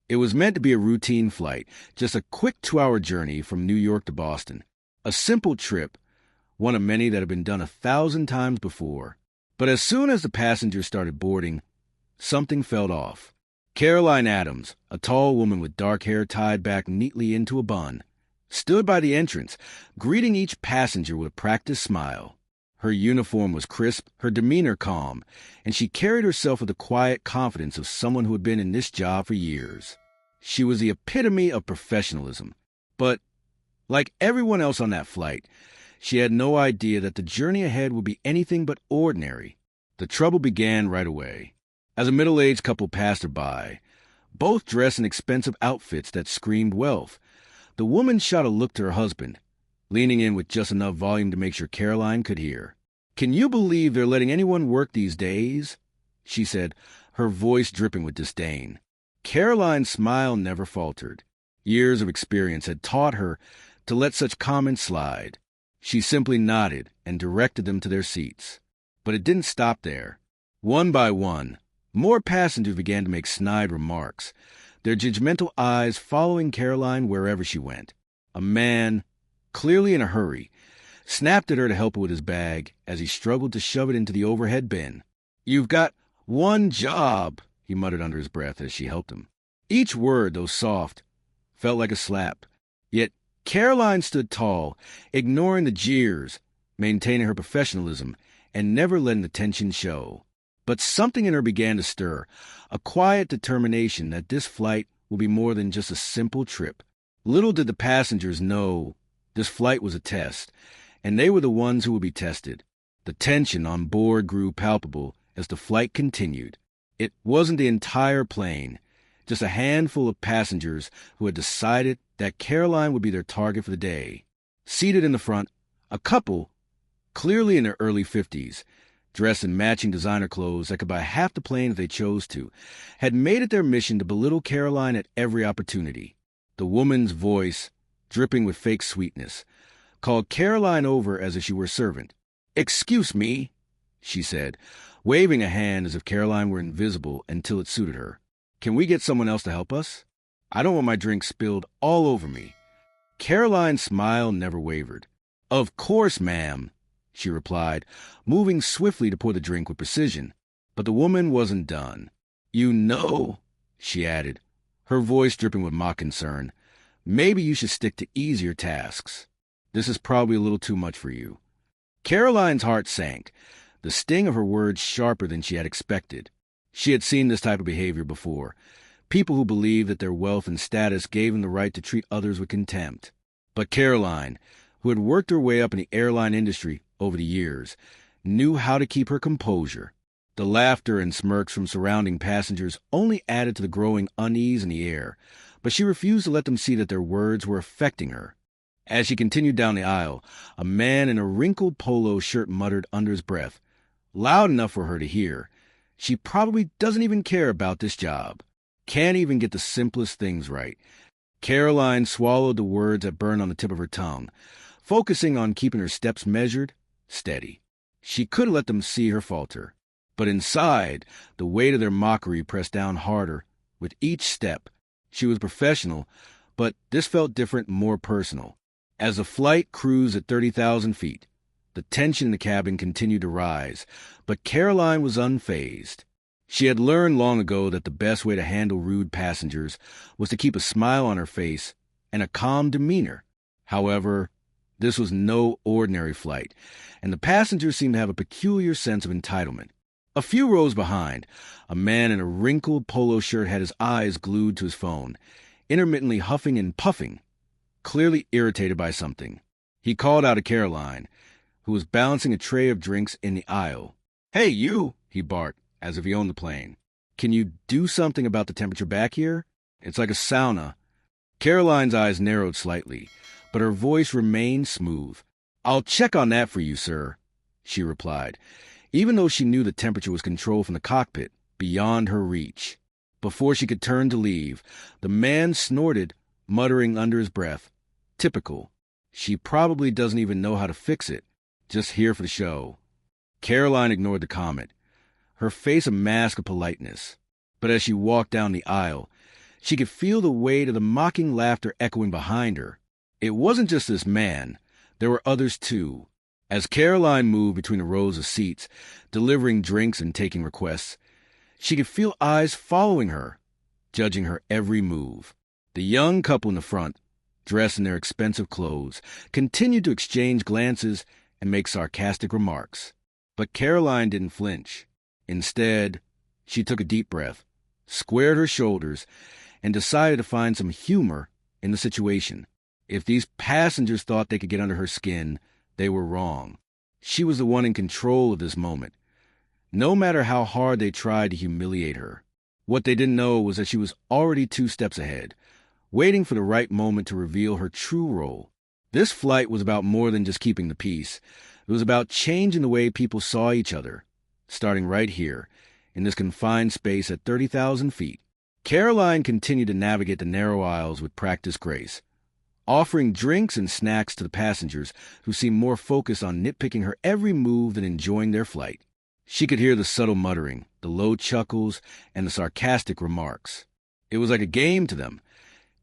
It was meant to be a routine flight, just a quick 2-hour journey from New York to Boston. A simple trip, one of many that had been done 1,000 times before. But as soon as the passengers started boarding, something felt off. Caroline Adams, a tall woman with dark hair tied back neatly into a bun, stood by the entrance, greeting each passenger with a practiced smile. Her uniform was crisp, her demeanor calm, and she carried herself with the quiet confidence of someone who had been in this job for years. She was the epitome of professionalism. But, like everyone else on that flight, she had no idea that the journey ahead would be anything but ordinary. The trouble began right away. As a middle-aged couple passed her by, both dressed in expensive outfits that screamed wealth, the woman shot a look to her husband, leaning in with just enough volume to make sure Caroline could hear. "Can you believe they're letting anyone work these days?" she said, her voice dripping with disdain. Caroline's smile never faltered. Years of experience had taught her to let such comments slide. She simply nodded and directed them to their seats. But it didn't stop there. One by one, more passengers began to make snide remarks, their judgmental eyes following Caroline wherever she went. A man, clearly in a hurry, snapped at her to help her with his bag as he struggled to shove it into the overhead bin. "You've got one job," he muttered under his breath as she helped him. Each word, though soft, felt like a slap. Yet Caroline stood tall, ignoring the jeers, maintaining her professionalism, and never letting the tension show. But something in her began to stir, a quiet determination that this flight would be more than just a simple trip. Little did the passengers know this flight was a test, and they were the ones who would be tested. The tension on board grew palpable as the flight continued. It wasn't the entire plane, just a handful of passengers who had decided that Caroline would be their target for the day. Seated in the front, a couple, clearly in their early 50s, dressed in matching designer clothes that could buy half the plane if they chose to, had made it their mission to belittle Caroline at every opportunity. The woman's voice, dripping with fake sweetness, called Caroline over as if she were a servant. "Excuse me," she said, waving a hand as if Caroline were invisible until it suited her. "Can we get someone else to help us? I don't want my drink spilled all over me." Caroline's smile never wavered. "Of course, ma'am," she replied, moving swiftly to pour the drink with precision. But the woman wasn't done. "You know," she added, her voice dripping with mock concern, "maybe you should stick to easier tasks. This is probably a little too much for you." Caroline's heart sank, the sting of her words sharper than she had expected. She had seen this type of behavior before, people who believed that their wealth and status gave them the right to treat others with contempt. But Caroline, who had worked her way up in the airline industry over the years, knew how to keep her composure. The laughter and smirks from surrounding passengers only added to the growing unease in the air, but she refused to let them see that their words were affecting her. As she continued down the aisle, a man in a wrinkled polo shirt muttered under his breath, loud enough for her to hear, "She probably doesn't even care about this job. Can't even get the simplest things right." Caroline swallowed the words that burned on the tip of her tongue, focusing on keeping her steps measured, steady. She could have let them see her falter, but inside, the weight of their mockery pressed down harder with each step. She was professional, but this felt different, more personal. As the flight cruised at 30,000 feet, the tension in the cabin continued to rise, but Caroline was unfazed. She had learned long ago that the best way to handle rude passengers was to keep a smile on her face and a calm demeanor. However, this was no ordinary flight, and the passengers seemed to have a peculiar sense of entitlement. A few rows behind, a man in a wrinkled polo shirt had his eyes glued to his phone, intermittently huffing and puffing, clearly irritated by something. He called out to Caroline, who was balancing a tray of drinks in the aisle. "Hey, you!" he barked, as if he owned the plane. "Can you do something about the temperature back here? It's like a sauna." Caroline's eyes narrowed slightly, but her voice remained smooth. "I'll check on that for you, sir," she replied, even though she knew the temperature was controlled from the cockpit, beyond her reach. Before she could turn to leave, the man snorted, muttering under his breath, "Typical. She probably doesn't even know how to fix it. Just here for the show." Caroline ignored the comment, her face a mask of politeness. But as she walked down the aisle, She could feel the weight of the mocking laughter echoing behind her. It wasn't just this man. There were others too. As Caroline moved between the rows of seats, delivering drinks and taking requests, she could feel eyes following her, judging her every move. The young couple in the front, dressed in their expensive clothes, continued to exchange glances and make sarcastic remarks. But Caroline didn't flinch. Instead, she took a deep breath, squared her shoulders, and decided to find some humor in the situation. If these passengers thought they could get under her skin, they were wrong. She was the one in control of this moment, no matter how hard they tried to humiliate her. What they didn't know was that she was already 2 steps ahead, waiting for the right moment to reveal her true role. This flight was about more than just keeping the peace. It was about changing the way people saw each other, starting right here, in this confined space at 30,000 feet. Caroline continued to navigate the narrow aisles with practiced grace, offering drinks and snacks to the passengers who seemed more focused on nitpicking her every move than enjoying their flight. She could hear the subtle muttering, the low chuckles, and the sarcastic remarks. It was like a game to them,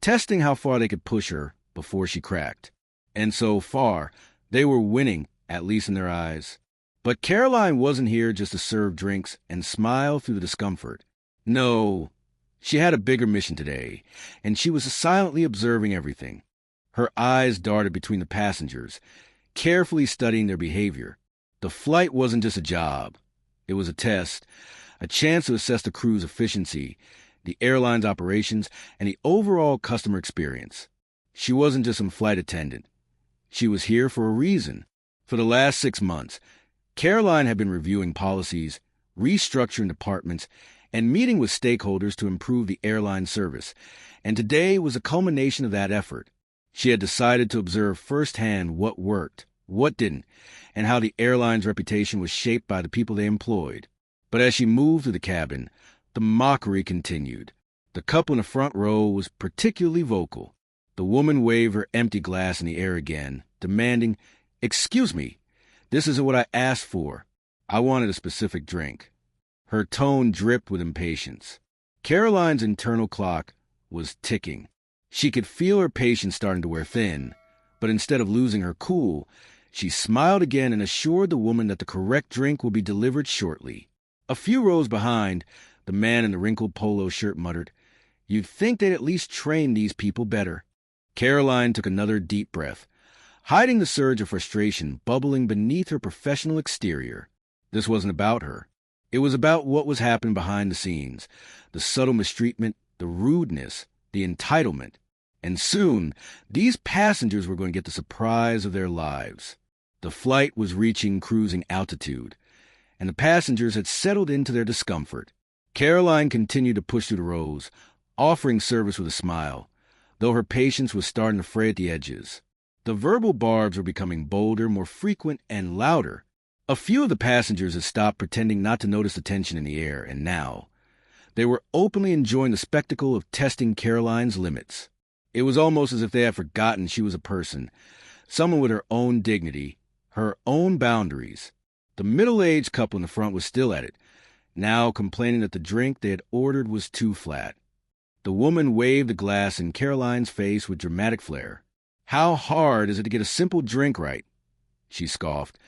testing how far they could push her before she cracked. And so far, they were winning, at least in their eyes. But Caroline wasn't here just to serve drinks and smile through the discomfort. No, she had a bigger mission today, and she was silently observing everything. Her eyes darted between the passengers, carefully studying their behavior. The flight wasn't just a job. It was a test, a chance to assess the crew's efficiency, the airline's operations, and the overall customer experience. She wasn't just some flight attendant. She was here for a reason. For the last 6 months, Caroline had been reviewing policies, restructuring departments, and meeting with stakeholders to improve the airline service, and today was a culmination of that effort. She had decided to observe firsthand what worked, what didn't, and how the airline's reputation was shaped by the people they employed. But as she moved through the cabin, the mockery continued. The couple in the front row was particularly vocal. The woman waved her empty glass in the air again, demanding, "Excuse me, this isn't what I asked for. I wanted a specific drink." Her tone dripped with impatience. Caroline's internal clock was ticking. She could feel her patience starting to wear thin, but instead of losing her cool, she smiled again and assured the woman that the correct drink would be delivered shortly. A few rows behind, the man in the wrinkled polo shirt muttered, "You'd think they'd at least train these people better." Caroline took another deep breath, hiding the surge of frustration bubbling beneath her professional exterior. This wasn't about her. It was about what was happening behind the scenes, the subtle mistreatment, the rudeness, the entitlement. And soon, these passengers were going to get the surprise of their lives. The flight was reaching cruising altitude, and the passengers had settled into their discomfort. Caroline continued to push through the rows, offering service with a smile, though her patience was starting to fray at the edges. The verbal barbs were becoming bolder, more frequent, and louder. A few of the passengers had stopped pretending not to notice the tension in the air, and now they were openly enjoying the spectacle of testing Caroline's limits. It was almost as if they had forgotten she was a person, someone with her own dignity, her own boundaries. The middle-aged couple in the front was still at it, now complaining that the drink they had ordered was too flat. The woman waved the glass in Caroline's face with dramatic flair. "How hard is it to get a simple drink right?" she scoffed,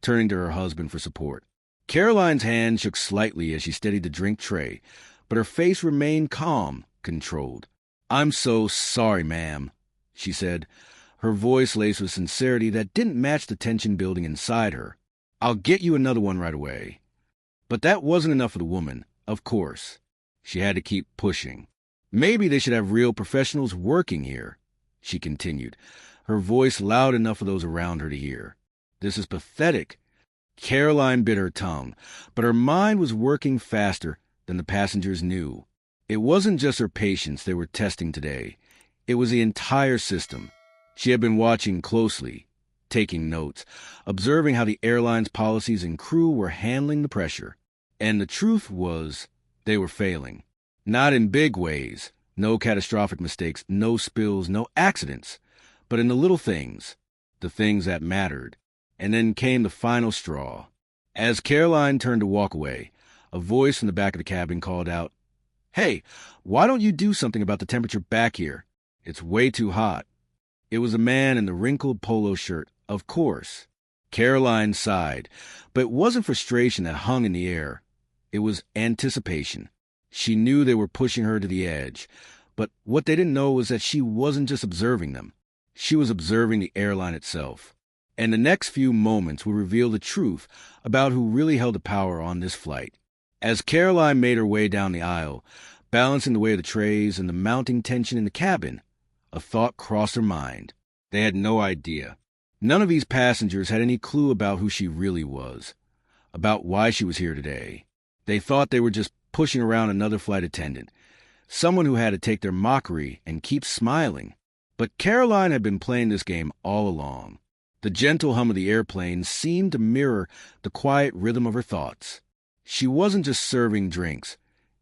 turning to her husband for support. Caroline's hand shook slightly as she steadied the drink tray, but her face remained calm, controlled. "I'm so sorry, ma'am," she said, her voice laced with sincerity that didn't match the tension building inside her. "I'll get you another one right away." But that wasn't enough for the woman, of course. She had to keep pushing. "Maybe they should have real professionals working here," she continued, her voice loud enough for those around her to hear. "This is pathetic." Caroline bit her tongue, but her mind was working faster than the passengers knew. It wasn't just her patience they were testing today. It was the entire system. She had been watching closely, taking notes, observing how the airline's policies and crew were handling the pressure. And the truth was, they were failing. Not in big ways, no catastrophic mistakes, no spills, no accidents, but in the little things, the things that mattered. And then came the final straw. As Caroline turned to walk away, a voice from the back of the cabin called out, "Hey, why don't you do something about the temperature back here? It's way too hot." It was a man in the wrinkled polo shirt, of course. Caroline sighed, but it wasn't frustration that hung in the air. It was anticipation. She knew they were pushing her to the edge, but what they didn't know was that she wasn't just observing them. She was observing the airline itself. And the next few moments would reveal the truth about who really held the power on this flight. As Caroline made her way down the aisle, balancing the weight of the trays and the mounting tension in the cabin, a thought crossed her mind. They had no idea. None of these passengers had any clue about who she really was, about why she was here today. They thought they were just pushing around another flight attendant, someone who had to take their mockery and keep smiling. But Caroline had been playing this game all along. The gentle hum of the airplane seemed to mirror the quiet rhythm of her thoughts. She wasn't just serving drinks.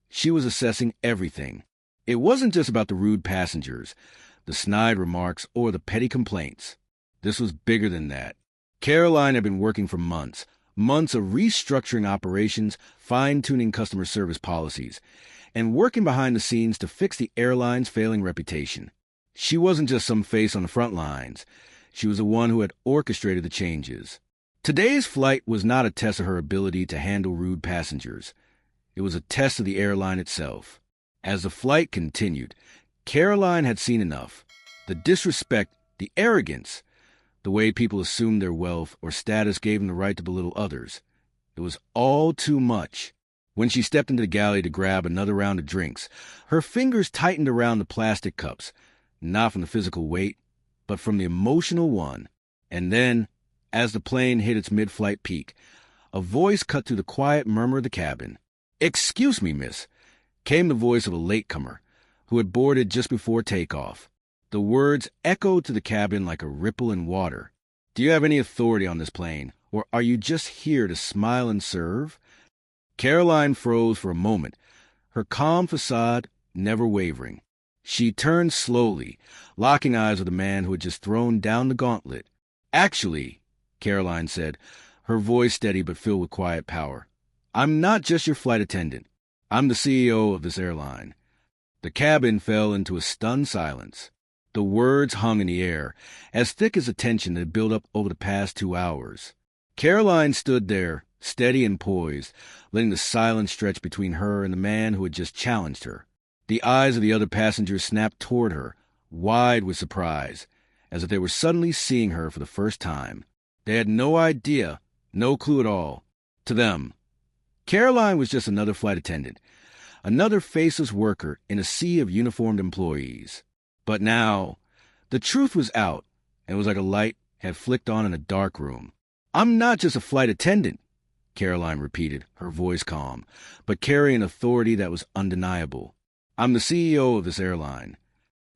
She was assessing everything. It wasn't just about the rude passengers, the snide remarks, or the petty complaints. This was bigger than that. Caroline had been working for months of restructuring operations, fine-tuning customer service policies, and working behind the scenes to fix the airline's failing reputation. She wasn't just some face on the front lines. She was the one who had orchestrated the changes. Today's flight was not a test of her ability to handle rude passengers. It was a test of the airline itself. As the flight continued, Caroline had seen enough. The disrespect, the arrogance, the way people assumed their wealth or status gave them the right to belittle others. It was all too much. When she stepped into the galley to grab another round of drinks, her fingers tightened around the plastic cups, not from the physical weight, but from the emotional one. And then, as the plane hit its mid-flight peak, a voice cut through the quiet murmur of the cabin. "Excuse me, miss," came the voice of a latecomer who had boarded just before takeoff. The words echoed to the cabin like a ripple in water. "Do you have any authority on this plane, or are you just here to smile and serve?" Caroline froze for a moment, her calm facade never wavering. She turned slowly, locking eyes with the man who had just thrown down the gauntlet. "Actually," Caroline said, her voice steady but filled with quiet power, "I'm not just your flight attendant. I'm the CEO of this airline." The cabin fell into a stunned silence. The words hung in the air, as thick as the tension that had built up over the past 2 hours. Caroline stood there, steady and poised, letting the silence stretch between her and the man who had just challenged her. The eyes of the other passengers snapped toward her, wide with surprise, as if they were suddenly seeing her for the first time. They had no idea, no clue at all. To them, Caroline was just another flight attendant, another faceless worker in a sea of uniformed employees. But now, the truth was out, and it was like a light had flicked on in a dark room. "I'm not just a flight attendant," Caroline repeated, her voice calm, but carrying authority that was undeniable. "I'm the CEO of this airline."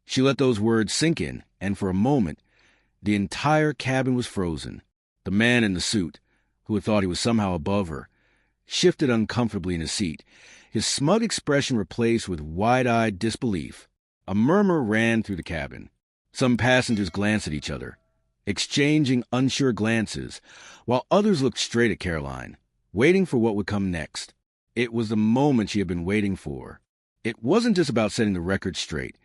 She let those words sink in, and for a moment, the entire cabin was frozen. The man in the suit, who had thought he was somehow above her, shifted uncomfortably in his seat, his smug expression replaced with wide-eyed disbelief. A murmur ran through the cabin. Some passengers glanced at each other, exchanging unsure glances, while others looked straight at Caroline, waiting for what would come next. It was the moment she had been waiting for. It wasn't just about setting the record straight.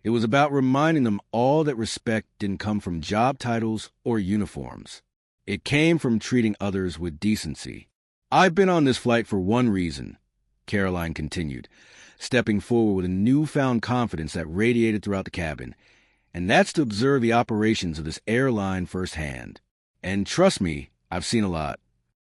It was about reminding them all that respect didn't come from job titles or uniforms. It came from treating others with decency. "I've been on this flight for one reason," Caroline continued, stepping forward with a newfound confidence that radiated throughout the cabin, "and that's to observe the operations of this airline firsthand. And trust me, I've seen a lot."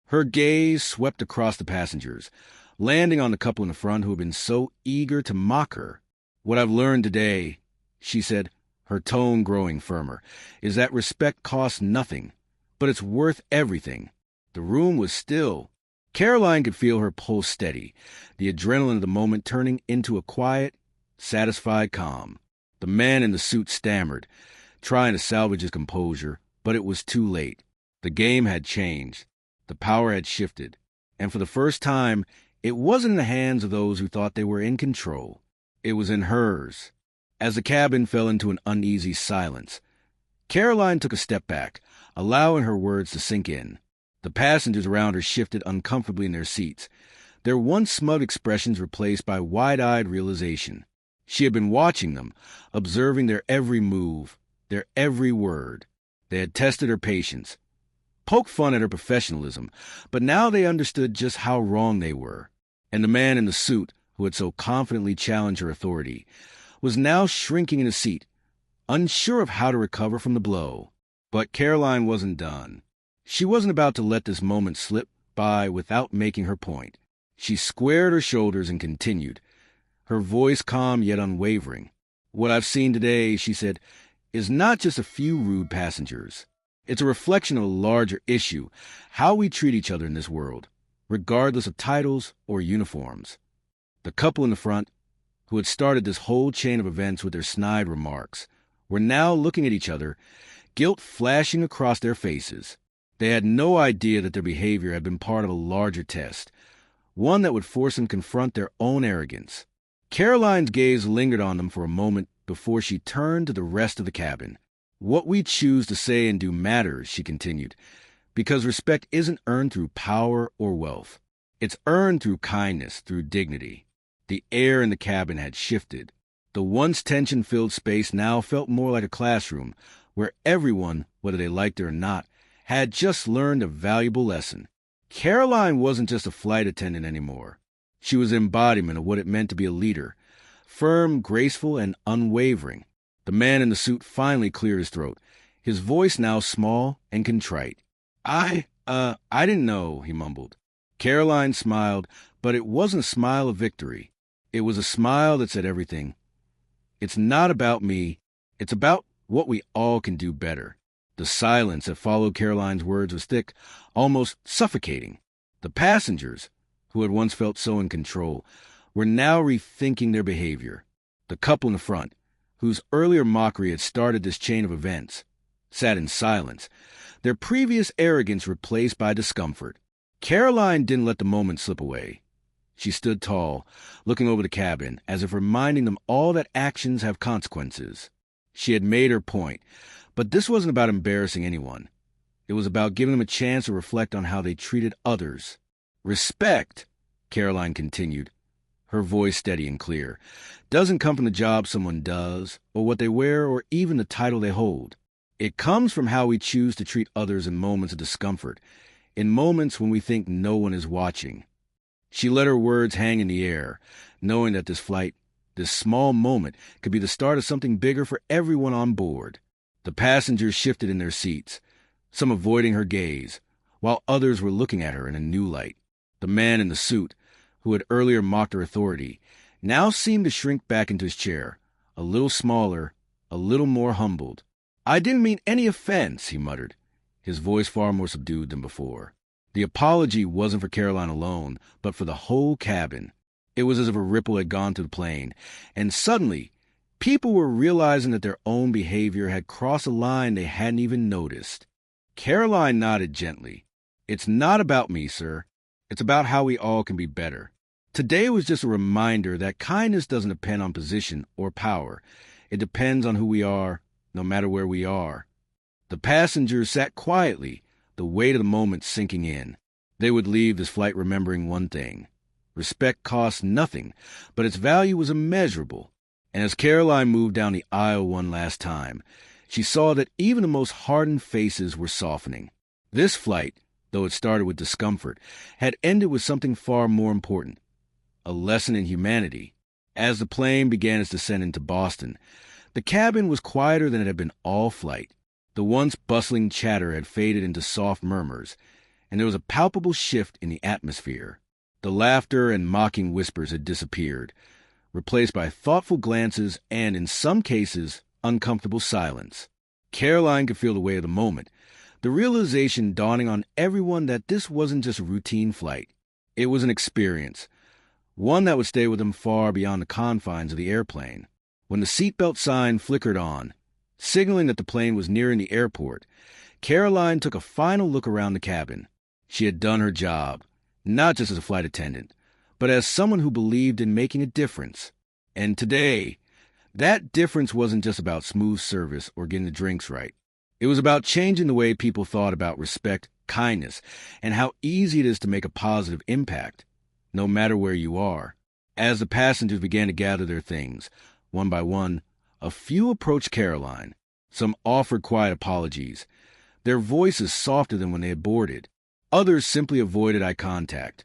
Her gaze swept across the passengers, landing on the couple in the front who had been so eager to mock her. "What I've learned today," she said, her tone growing firmer, "is that respect costs nothing, but it's worth everything." The room was still. Caroline could feel her pulse steady, the adrenaline of the moment turning into a quiet, satisfied calm. The man in the suit stammered, trying to salvage his composure, but it was too late. The game had changed. The power had shifted. And for the first time, it wasn't in the hands of those who thought they were in control. It was in hers. As the cabin fell into an uneasy silence, Caroline took a step back, allowing her words to sink in. The passengers around her shifted uncomfortably in their seats, their once smug expressions replaced by wide-eyed realization. She had been watching them, observing their every move, their every word. They had tested her patience, poked fun at her professionalism, but now they understood just how wrong they were. And the man in the suit, who had so confidently challenged her authority, was now shrinking in his seat, unsure of how to recover from the blow. But Caroline wasn't done. She wasn't about to let this moment slip by without making her point. She squared her shoulders and continued, her voice calm yet unwavering. "What I've seen today," she said, "is not just a few rude passengers. It's a reflection of a larger issue, how we treat each other in this world, regardless of titles or uniforms." The couple in the front, who had started this whole chain of events with their snide remarks, were now looking at each other, guilt flashing across their faces. They had no idea that their behavior had been part of a larger test, one that would force them to confront their own arrogance. Caroline's gaze lingered on them for a moment before she turned to the rest of the cabin. "What we choose to say and do matters," she continued, "because respect isn't earned through power or wealth. It's earned through kindness, through dignity." The air in the cabin had shifted. The once tension-filled space now felt more like a classroom, where everyone, whether they liked it or not, had just learned a valuable lesson. Caroline wasn't just a flight attendant anymore. She was the embodiment of what it meant to be a leader, firm, graceful, and unwavering. The man in the suit finally cleared his throat, his voice now small and contrite. I didn't know," he mumbled. Caroline smiled, but it wasn't a smile of victory. It was a smile that said everything. "It's not about me. It's about what we all can do better." The silence that followed Caroline's words was thick, almost suffocating. The passengers, who had once felt so in control, were now rethinking their behavior. The couple in the front, whose earlier mockery had started this chain of events, sat in silence, their previous arrogance replaced by discomfort. Caroline didn't let the moment slip away. She stood tall, looking over the cabin, as if reminding them all that actions have consequences. She had made her point, but this wasn't about embarrassing anyone. It was about giving them a chance to reflect on how they treated others. "Respect," Caroline continued, her voice steady and clear, "doesn't come from the job someone does, or what they wear, or even the title they hold. It comes from how we choose to treat others in moments of discomfort, in moments when we think no one is watching." She let her words hang in the air, knowing that this flight, this small moment, could be the start of something bigger for everyone on board. The passengers shifted in their seats, some avoiding her gaze, while others were looking at her in a new light. The man in the suit, who had earlier mocked her authority, now seemed to shrink back into his chair, a little smaller, a little more humbled. "I didn't mean any offense," he muttered, his voice far more subdued than before. The apology wasn't for Caroline alone, but for the whole cabin. It was as if a ripple had gone through the plane, and suddenly, people were realizing that their own behavior had crossed a line they hadn't even noticed. Caroline nodded gently. "It's not about me, sir. It's about how we all can be better." Today was just a reminder that kindness doesn't depend on position or power. It depends on who we are, no matter where we are. The passengers sat quietly, the weight of the moment sinking in. They would leave this flight remembering one thing. Respect cost nothing, but its value was immeasurable. And as Caroline moved down the aisle one last time, she saw that even the most hardened faces were softening. This flight, though it started with discomfort, had ended with something far more important, a lesson in humanity. As the plane began its descent into Boston, the cabin was quieter than it had been all flight. The once bustling chatter had faded into soft murmurs, and there was a palpable shift in the atmosphere. The laughter and mocking whispers had disappeared, replaced by thoughtful glances and, in some cases, uncomfortable silence. Caroline could feel the weight of the moment, the realization dawning on everyone that this wasn't just a routine flight. It was an experience, one that would stay with them far beyond the confines of the airplane. When the seatbelt sign flickered on, signaling that the plane was nearing the airport, Caroline took a final look around the cabin. She had done her job, not just as a flight attendant, but as someone who believed in making a difference. And today, that difference wasn't just about smooth service or getting the drinks right. It was about changing the way people thought about respect, kindness, and how easy it is to make a positive impact. no matter where you are. As the passengers began to gather their things, one by one, a few approached Caroline. Some offered quiet apologies, their voices softer than when they had boarded. Others simply avoided eye contact,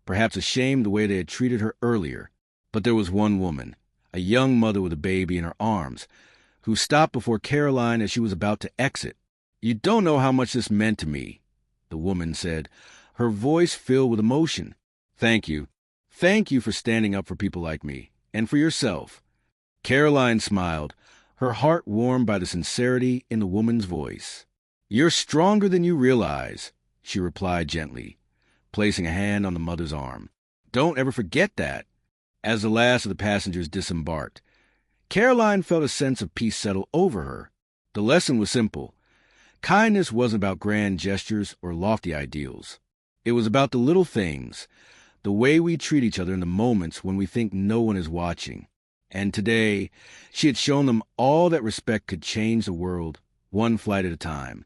perhaps ashamed the way they had treated her earlier. But there was one woman, a young mother with a baby in her arms, who stopped before Caroline as she was about to exit. "You don't know how much this meant to me," the woman said, her voice filled with emotion. "Thank you. Thank you for standing up for people like me, and for yourself." Caroline smiled, her heart warmed by the sincerity in the woman's voice. "You're stronger than you realize," she replied gently, placing a hand on the mother's arm. "Don't ever forget that." As the last of the passengers disembarked, Caroline felt a sense of peace settle over her. The lesson was simple. Kindness wasn't about grand gestures or lofty ideals. It was about the little things, the way we treat each other in the moments when we think no one is watching. And today, she had shown them all that respect could change the world, one flight at a time.